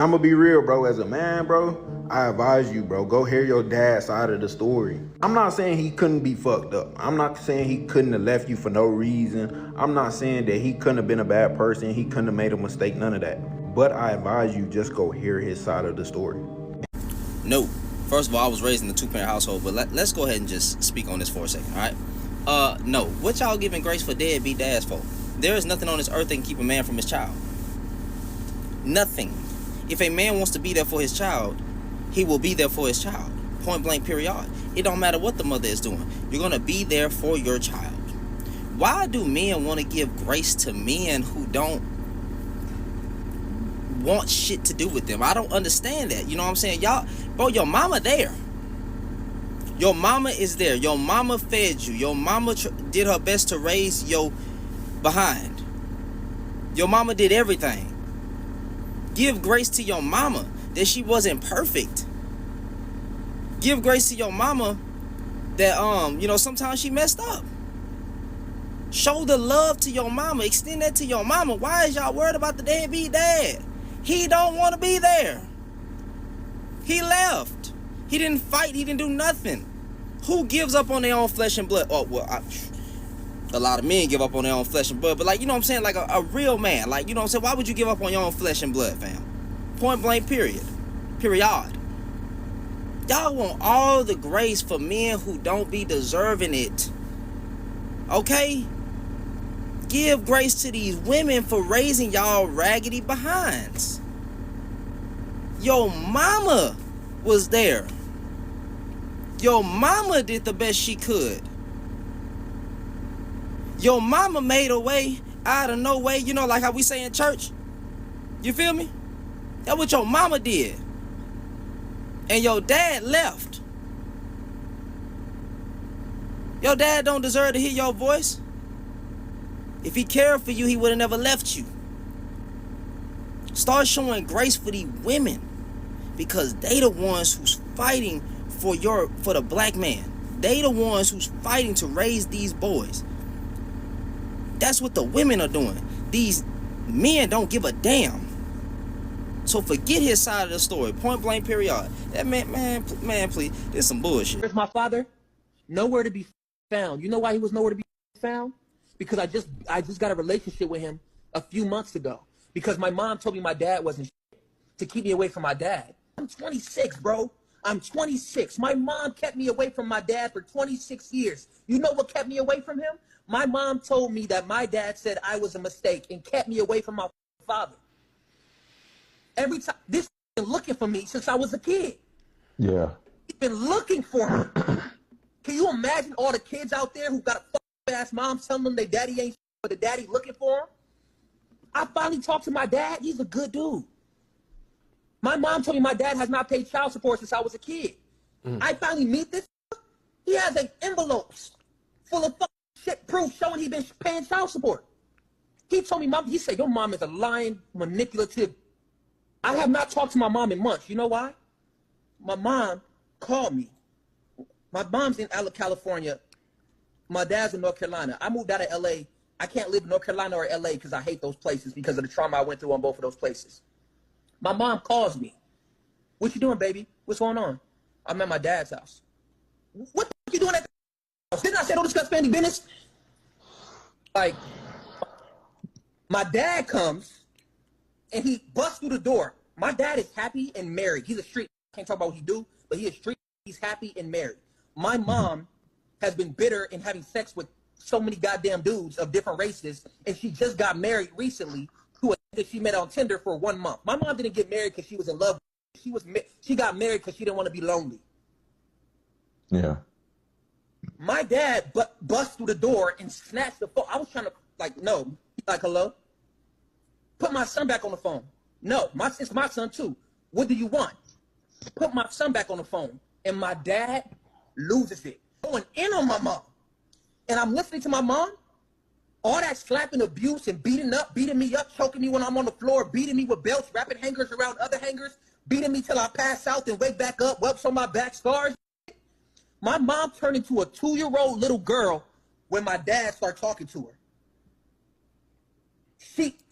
I'm gonna be real, bro. As a man, bro, I advise you, bro, go hear your dad's side of the story. I'm not saying he couldn't be fucked up. I'm not saying he couldn't have left you for no reason. I'm not saying that he couldn't have been a bad person. He couldn't have made a mistake, none of that. But I advise you just go hear his side of the story. No. First of all, I was raised in a two-parent household, but let's go ahead and just speak on this for a second, all right? No. What y'all giving grace for deadbeat dads for? There is nothing on this earth that can keep a man from his child. Nothing. If a man wants to be there for his child, he will be there for his child. Point blank, period. It don't matter what the mother is doing. You're going to be there for your child. Why do men want to give grace to men who don't want shit to do with them? I don't understand that. You know what I'm saying? Y'all, bro, your mama there. Your mama is there. Your mama fed you. Your mama did her best to raise your behind. Your mama did everything. Give grace to your mama that she wasn't perfect. Give grace to your mama that sometimes she messed up. Show the love to your mama. Extend that to your mama. Why is y'all worried about the deadbeat dad? He don't want to be there. He left. He didn't fight. He didn't do nothing. Who gives up on their own flesh and blood? Oh, well, a lot of men give up on their own flesh and blood, but like, you know what I'm saying? Like a real man, like, you know what I'm saying? Why would you give up on your own flesh and blood, fam? Point blank, period. Period. Y'all want all the grace for men who don't be deserving it. Okay? Give grace to these women for raising y'all raggedy behinds. Your mama was there. Your mama did the best she could. Your mama made a way out of no way. You know, like how we say in church. You feel me? That's what your mama did. And your dad left. Your dad don't deserve to hear your voice. If he cared for you, he would have never left you. Start showing grace for these women, because they the ones who's fighting for the black man. They the ones who's fighting to raise these boys. That's what the women are doing. These men don't give a damn. So forget his side of the story. Point blank, period. That man, please. This is some bullshit. Where's my father? Nowhere to be found. You know why he was nowhere to be found? Because I just got a relationship with him a few months ago. Because my mom told me my dad wasn't shit, to keep me away from my dad. I'm 26, bro. I'm 26. My mom kept me away from my dad for 26 years. You know what kept me away from him? My mom told me that my dad said I was a mistake and kept me away from my father. Every time, this been looking for me since I was a kid. Yeah. He's been looking for me. Can you imagine all the kids out there who got a fuck-ass mom telling them their daddy ain't shit, but the daddy looking for them? I finally talked to my dad. He's a good dude. My mom told me my dad has not paid child support since I was a kid. I finally meet this. He has envelopes full of shit proof showing he been paying child support. He told me, he said, your mom is a lying, manipulative. I have not talked to my mom in months. You know why? My mom called me. My mom's in California. My dad's in North Carolina. I moved out of L.A. I can't live in North Carolina or L.A. because I hate those places because of the trauma I went through on both of those places. My mom calls me. What you doing, baby? What's going on? I'm at my dad's house. What the fuck you doing at the house? Didn't I say don't discuss family business? Like, my dad comes and he busts through the door. My dad is happy and married. He's a street. I can't talk about what he do, but he is street. He's happy and married. My mom has been bitter and having sex with so many goddamn dudes of different races, and she just got married recently to a that she met on Tinder for 1 month. My mom didn't get married because she was in love. She got married because she didn't want to be lonely. Yeah. My dad bust through the door and snatched the phone. I was trying to, no. He's like, hello? Put my son back on the phone. No, it's my son too. What do you want? Put my son back on the phone. And my dad loses it. Going in on my mom. And I'm listening to my mom. All that slapping, abuse, and beating me up, choking me when I'm on the floor, beating me with belts, wrapping hangers around other hangers, beating me till I pass out and wake back up, whelps on my back, scars. My mom turned into a 2-year-old little girl when my dad started talking to her.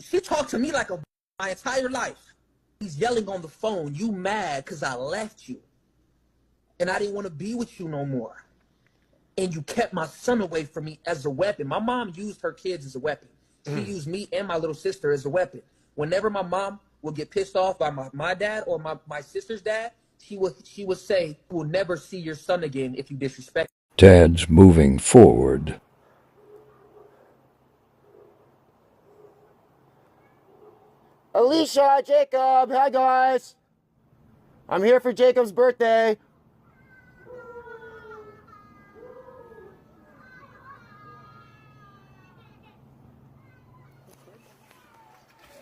She talked to me like my entire life. He's yelling on the phone, you mad because I left you. And I didn't want to be with you no more. And you kept my son away from me as a weapon. My mom used her kids as a weapon. She used me and my little sister as a weapon. Whenever my mom would get pissed off by my dad or my sister's dad, she would say, "We'll never see your son again if you disrespect." Dad's moving forward. Alicia, Jacob, hi guys. I'm here for Jacob's birthday.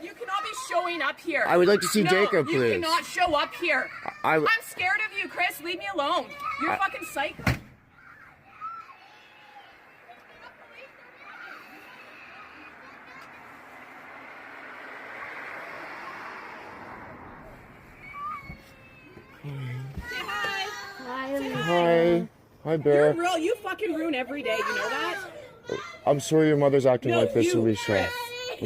You cannot be showing up here. I would like to see Jacob, please. You cannot show up here. I'm scared of you, Chris. Leave me alone. You're fucking psycho. Say hi. Hi. Hi, Bear. You fucking ruin every day. You know that? I'm sorry your mother's acting like this, you, Alicia. Chris.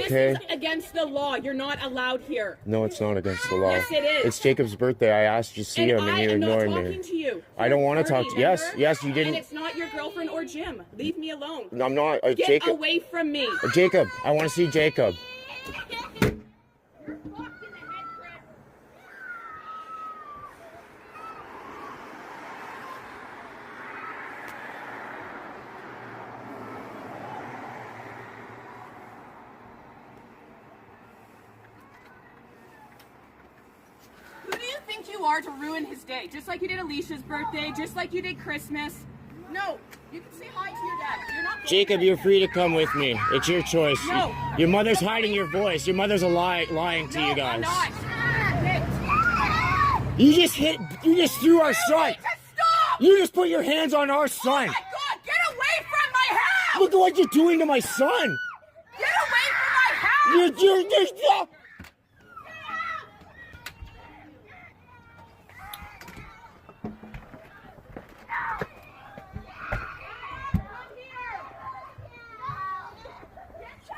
Okay? This is against the law. You're not allowed here. No, it's not against the law. Yes, it is. It's Jacob's birthday. I asked you to see him and you ignored I'm not me. talking to you. I don't want to talk to you. Yes, you didn't. And it's not your girlfriend or Jim. Leave me alone. No, I'm not. Get Jacob. away from me. Jacob, I want to see Jacob. Who do you think you are to ruin his day? Just like you did Alicia's birthday, just like you did Christmas. No, you can say hi to your dad. You're not. Jacob, you're free to come with me. It's your choice. No. Your mother's hiding your voice. Your mother's lying to you guys. I'm not. You just threw our son. Stop! You just put your hands on our son. Oh my God! Get away from my house! Look at what you're doing to my son. Get away from my house! You're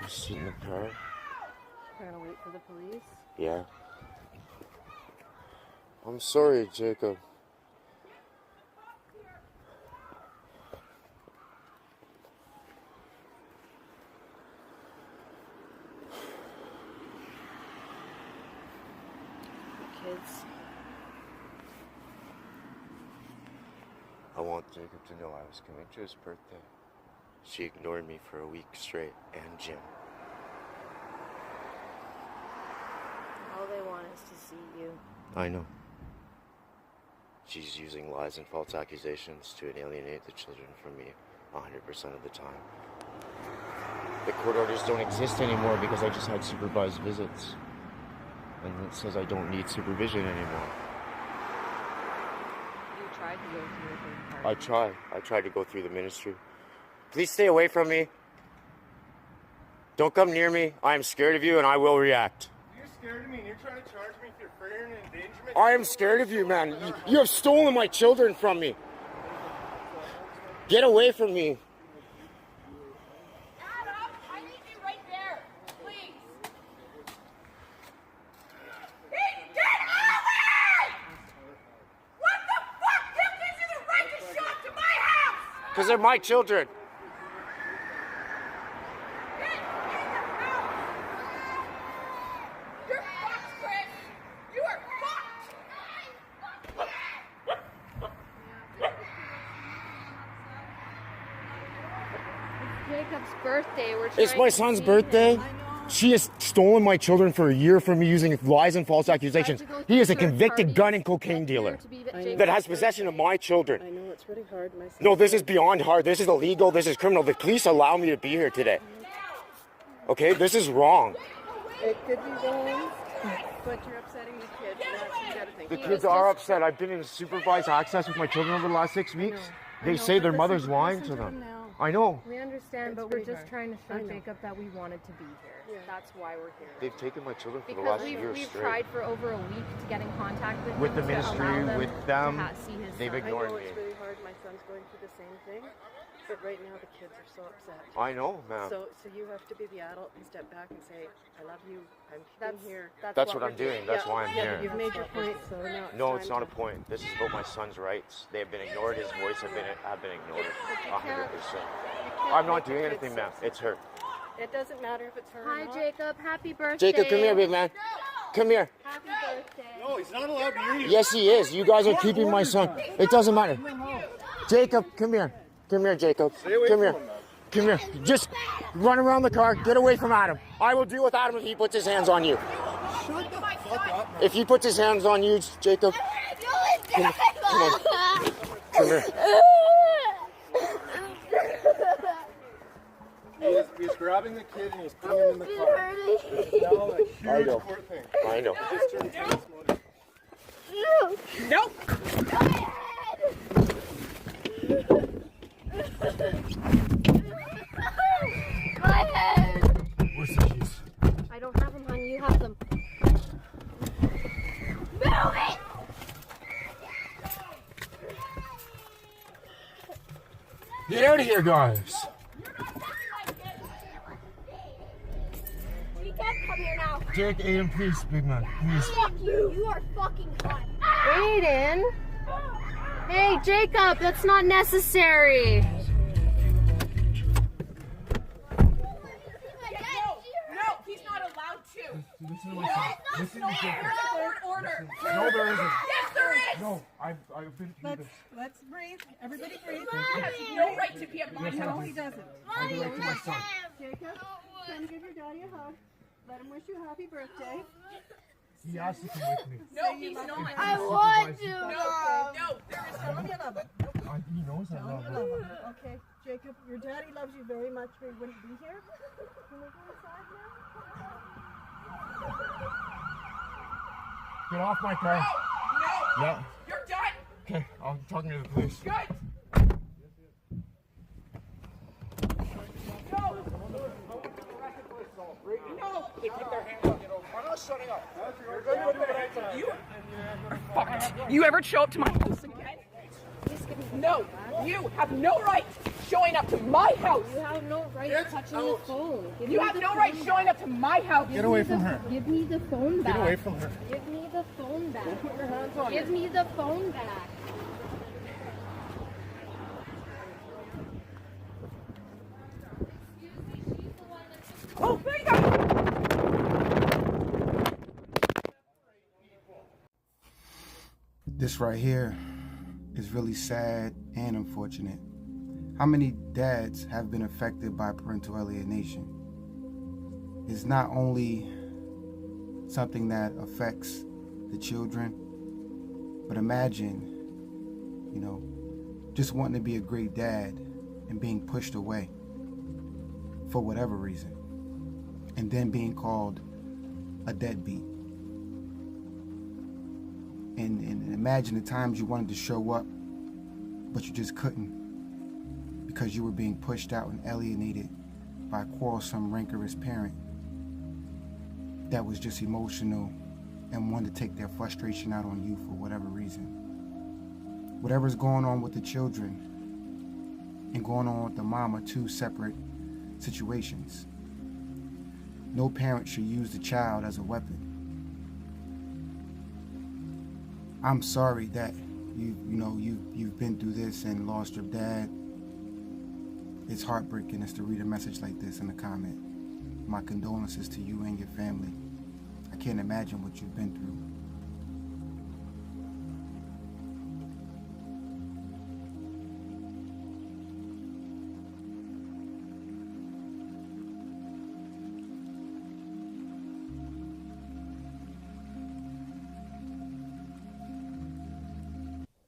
sit in the car. We're gonna wait for the police. Yeah. I'm sorry, Jacob. Kids. I want Jacob to know I was coming to his birthday. She ignored me for a week straight, and Jim. All they want is to see you. I know. She's using lies and false accusations to alienate the children from me 100% of the time. The court orders don't exist anymore because I just had supervised visits. And it says I don't need supervision anymore. You tried to go through a third party. I tried to go through the ministry. Please stay away from me. Don't come near me. I am scared of you and I will react. You're scared of me and you're trying to charge me for fear and endangerment? I am scared of you, man. You have stolen my children from me. Get away from me. Adam, I need you right there, please. Get away! What the fuck? Who gives you the right to show up to my house? Because they're my children. Get in the house! You're fucked, Chris. You are fucked. Jacob's birthday. It's my son's birthday. She has stolen my children for a year from me using lies and false accusations. He is a convicted gun and cocaine dealer that has possession of my children. I know it's really hard, my son. No, this is beyond hard. This is illegal. This is criminal. The police allow me to be here today. Okay, this is wrong. It could be wrong, but you're upsetting the kids. And that's what you gotta think The about. kids are upset. I've been in supervised access with my children over the last 6 weeks. They say their mother's lying to them. I know. We understand, but we're just trying to show Jacob that we wanted to be here. That's why we're here. They've taken my children for the Because last year we've straight. tried for over a week to get in contact with With him the to ministry, allow them with to them, see his they've son. ignored I know me. it's really hard. My son's going through the same thing. But right now the kids are so upset. I know, ma'am. So you have to be the adult and step back and say, I love you, I'm keeping here. That's what I'm doing. That's why I'm here. But you've made your point, so now No, it's not a point. This is about my son's rights. They have been ignored. His voice have been ignored. 100%. I'm not doing anything, ma'am. It's her. It doesn't matter if it's her or Hi, not. Jacob. Happy birthday. Jacob, come here, big man. Come here. Happy birthday. No, he's not allowed near you. Yes, he is. You guys are keeping my son. It doesn't matter. Jacob, come here. Come here, Jacob. Come here. Come here. Just run around the car. Get away from Adam. I will deal with Adam if he puts his hands on you. Shut the fuck up. If he puts his hands on you, Jacob. Come on. Come here. He's grabbing the kid and he's putting him in the car. It's now a huge court thing. I know. Just turned tennis mode. Nope. My head. Where's the keys? I don't have them, honey. You have them. Move it. Get out of here, guys. Come here now. Jake, Aiden, please, big man. Please. Fuck you. You are fucking hot. Aiden. Hey, Jacob. That's not necessary. No, he's not allowed to. Listen to my son. Listen to There's Jacob. a court order. No, there isn't. Yes, there is. No, I've been through this. Let's breathe. Everybody breathe. He has no right to be at my Yes, I No, house. he doesn't. I have the right to my son. Jacob, come give your daddy a hug. Let him wish you a happy birthday. He asked to come with me. No, he's not. I want to. No, there is Tell him you love him. He knows I Tell love him you him. love him. Okay, Jacob, your daddy loves you very much or he wouldn't be here. Can we go inside now? Get off my car. No. Yeah. You're done. Okay, I'm talking to the police. Good. No. They put their hands on you. I'm not shutting up. You're going to do it anytime. You are fucked. You ever show up to my house again? No, you have no right showing up to my house. You have no right touching the phone. You have no right showing up to my house. Get away from her. Give me the phone back. Get away from her. Give me the phone back. Don't put your hands on Give her. me the phone back. Oh, there you go. This right here is really sad and unfortunate. How many dads have been affected by parental alienation? It's not only something that affects the children, but imagine, just wanting to be a great dad and being pushed away for whatever reason, and then being called a deadbeat. And imagine the times you wanted to show up, but you just couldn't because you were being pushed out and alienated by a quarrelsome, rancorous parent that was just emotional and wanted to take their frustration out on you for whatever reason. Whatever's going on with the children and going on with the mom are two separate situations. No parent should use the child as a weapon. I'm sorry that you've been through this and lost your dad. It's heartbreaking us to read a message like this in a comment. My condolences to you and your family. I can't imagine what you've been through.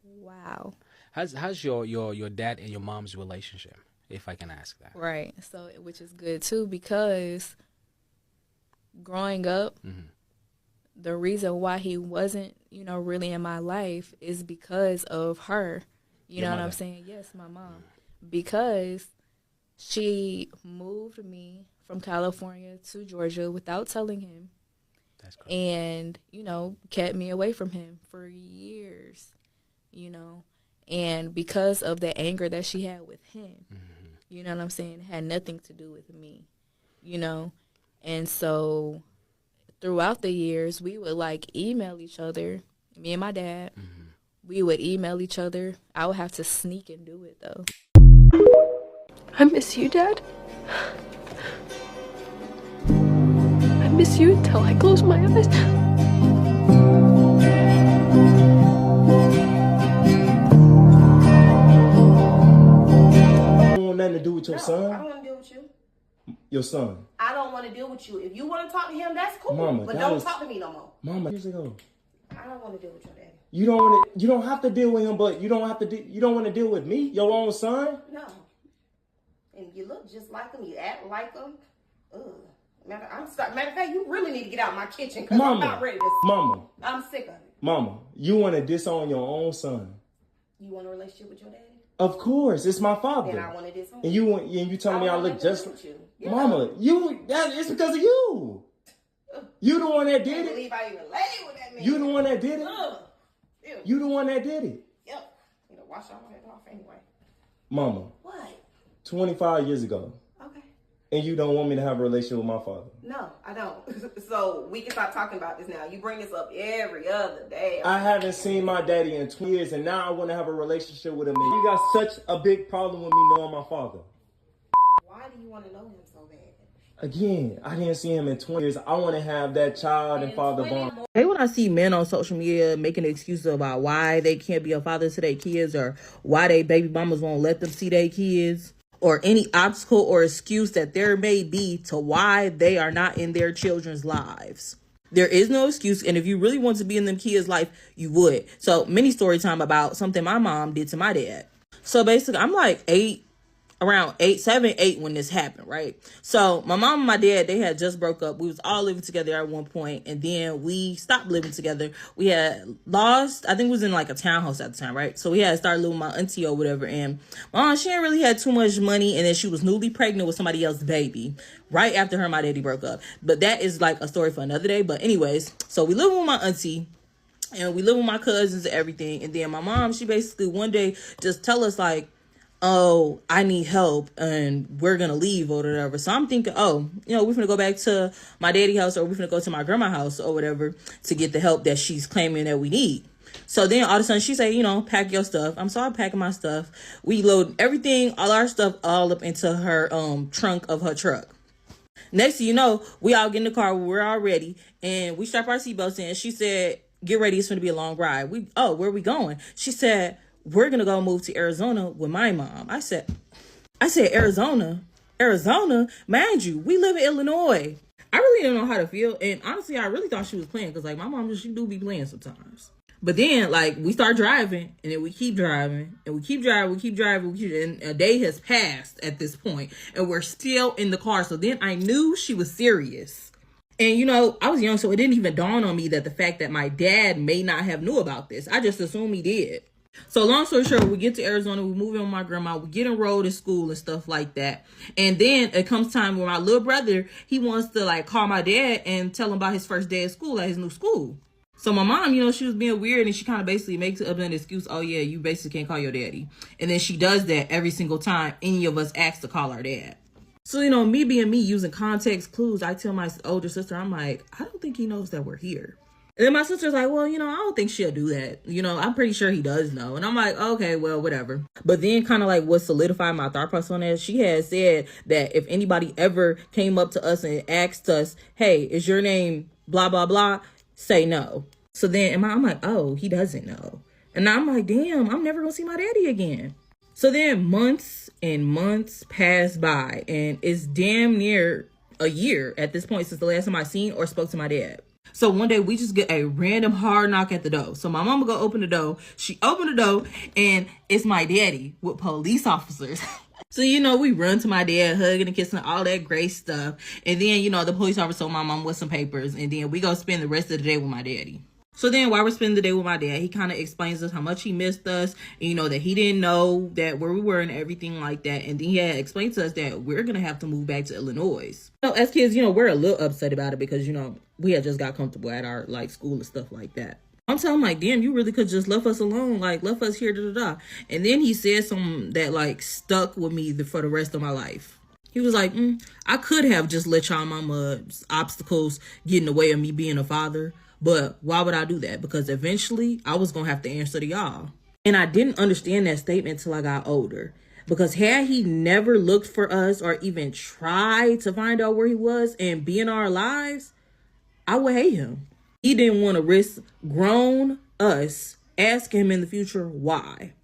Wow. How's your dad and your mom's relationship, if I can ask that? Right. So, which is good too, because growing up, the reason why he wasn't, really in my life is because of her. You know what I'm saying? Yes, my mom. Because she moved me from California to Georgia without telling him. That's correct. And, kept me away from him for years, And because of the anger that she had with him, you know what I'm saying, it had nothing to do with me, you know? And so throughout the years, we would like email each other, me and my dad. We would email each other. I would have to sneak and do it though. I miss you, Dad. I miss you until I close my eyes. Nothing to do with your son? I don't want to deal with you. Your son? I don't want to deal with you. If you want to talk to him, that's cool. Mama, but that don't was- talk to me no more. Mama, years ago. I don't want to deal with your daddy. You don't want to. You don't have to deal with him, but you don't have to. You don't want to deal with me, your own son. No. And you look just like him. You act like him. Ugh. Matter of fact, you really need to get out of my kitchen because I'm Mama, not ready to. Mama, I'm sick of it. Mama, you want to disown your own son? You want a relationship with your daddy? Of course, it's my father. Then I want to disown. And you telling me I look just with you. Yeah. Mama, it's because of you. You the one that I did can't it. believe I even laid with that man. You the one that did it. Ugh. Ew. You the one that did it. Yep. You know, wash all that off anyway. Mama, What? 25 years ago. Okay. And you don't want me to have a relationship with my father. No, I don't. So we can stop talking about this now. You bring this up every other day. I haven't seen my daddy in 20 years, and now I want to have a relationship with him. And you got such a big problem with me knowing my father. Why do you want to know him so bad? Again, I didn't see him in 20 years. I want to have that child and father bond. Hey, when I see men on social media making excuses about why they can't be a father to their kids or why they baby mamas won't let them see their kids or any obstacle or excuse that there may be to why they are not in their children's lives. There is no excuse. And if you really want to be in them kids' life, you would. So mini story time about something my mom did to my dad. So basically, I'm like around 7, 8 when this happened, right? So my mom and my dad, they had just broke up. We was all living together at one point, and then we stopped living together. We had lost, I think it was in like a townhouse at the time, right? So we had started living with my auntie or whatever, and my aunt, she didn't really had too much money, and then she was newly pregnant with somebody else's baby right after her and my daddy broke up. But that is like a story for another day. But anyways, so we live with my auntie, and we live with my cousins and everything, and then my mom, she basically one day just tell us like, oh, I need help and we're gonna leave or whatever. So I'm thinking, oh, you know, we're gonna go back to my daddy's house or we're gonna go to my grandma's house or whatever to get the help that she's claiming that we need. So then all of a sudden she say, you know, pack your stuff. I'm sorry, packing my stuff. We load everything, all our stuff, all up into her trunk of her truck. Next thing you know, we all get in the car, we're all ready, and we strap our seatbelts in. She said, get ready, it's gonna be a long ride. Where are we going? She said, we're going to go move to Arizona with my mom. I said, Arizona, mind you, we live in Illinois. I really didn't know how to feel. And honestly, I really thought she was playing because like my mom, she do be playing sometimes. But then like we start driving and then we keep driving and we keep driving, and a day has passed at this point and we're still in the car. So then I knew she was serious. And, you know, I was young, so it didn't even dawn on me that the fact that my dad may not have knew about this. I just assumed he did. So long story short, we get to Arizona, we move in with my grandma, we get enrolled in school and stuff like that. And then it comes time where my little brother, he wants to like call my dad and tell him about his first day at school at his new school. So my mom, you know, she was being weird and she kind of basically makes up an excuse. Oh yeah, you basically can't call your daddy. And then she does that every single time any of us ask to call our dad. So, you know, me being me using context clues, I tell my older sister, I'm like, I don't think he knows that we're here. And then my sister's like, well, you know, I don't think she'll do that. You know, I'm pretty sure he does know. And I'm like, okay, well, whatever. But then kind of like what solidified my thought process on that, she had said that if anybody ever came up to us and asked us, hey, is your name blah, blah, blah, say no. So then I'm like, oh, he doesn't know. And I'm like, damn, I'm never going to see my daddy again. So then months and months pass by and it's damn near a year at this point since the last time I seen or spoke to my dad. So one day we just get a random hard knock at the door. So my mama go open the door. She opened the door and it's my daddy with police officers. So, you know, we run to my dad, hugging and kissing, all that great stuff. And then, you know, the police officer told my mom with some papers. And then we go spend the rest of the day with my daddy. So then while we're spending the day with my dad, he kind of explains to us how much he missed us. And, you know, that he didn't know that where we were and everything like that. And then he had explained to us that we're going to have to move back to Illinois. So as kids, you know, we're a little upset about it because, you know, we had just got comfortable at our like school and stuff like that. I'm telling him, like, damn, you really could just left us alone, like, left us here, da da da. And then he said something that, like, stuck with me for the rest of my life. He was like, I could have just let y'all mama's obstacles get in the way of me being a father, but why would I do that? Because eventually I was going to have to answer to y'all. And I didn't understand that statement till I got older. Because had he never looked for us or even tried to find out where he was and be in our lives, I would hate him. He didn't want to risk grown us asking him in the future why.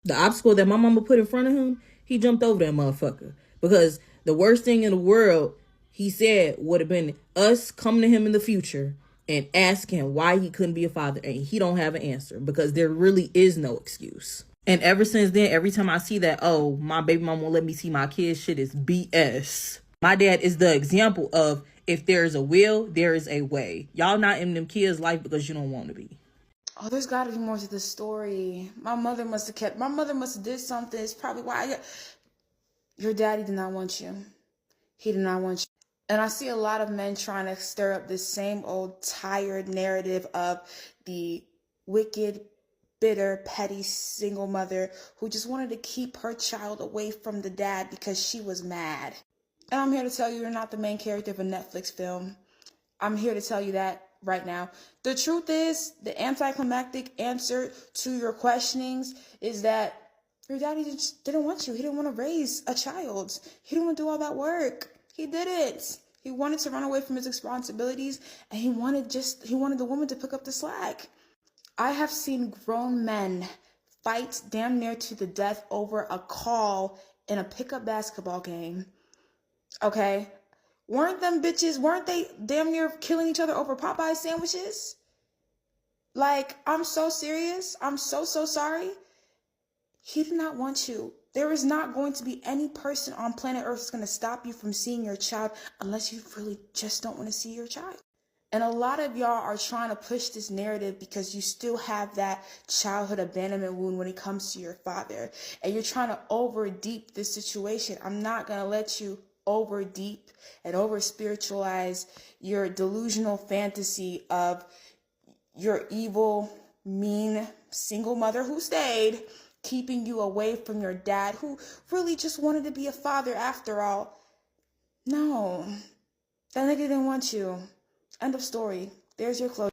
The obstacle that my mama put in front of him, he jumped over that motherfucker. Because the worst thing in the world, he said, would have been us coming to him in the future and asking why he couldn't be a father. And he don't have an answer because there really is no excuse. And ever since then, every time I see that, oh, my baby mama won't let me see my kids, shit is BS. My dad is the example of if there is a will, there is a way. Y'all not in them kids' life because you don't want to be. Oh, there's got to be more to the story. My mother must have did something. It's probably why your daddy did not want you. He did not want you. And I see a lot of men trying to stir up this same old tired narrative of the wicked, bitter, petty single mother who just wanted to keep her child away from the dad because she was mad. And I'm here to tell you, you're not the main character of a Netflix film. I'm here to tell you that right now. The truth is, the anticlimactic answer to your questionings is that your daddy just didn't want you. He didn't want to raise a child. He didn't want to do all that work. He didn't. He wanted to run away from his responsibilities, and he wanted the woman to pick up the slack. I have seen grown men fight damn near to the death over a call in a pickup basketball game. Okay? Weren't they damn near killing each other over Popeye sandwiches? Like, I'm so serious. I'm so sorry. He did not want you. There is not going to be any person on planet Earth that's going to stop you from seeing your child unless you really just don't want to see your child. And a lot of y'all are trying to push this narrative because you still have that childhood abandonment wound when it comes to your father. And you're trying to over deep this situation. I'm not going to let you over deep and over spiritualize your delusional fantasy of your evil, mean single mother who stayed, keeping you away from your dad who really just wanted to be a father after all. No, that nigga didn't want you. End of story. There's your closure.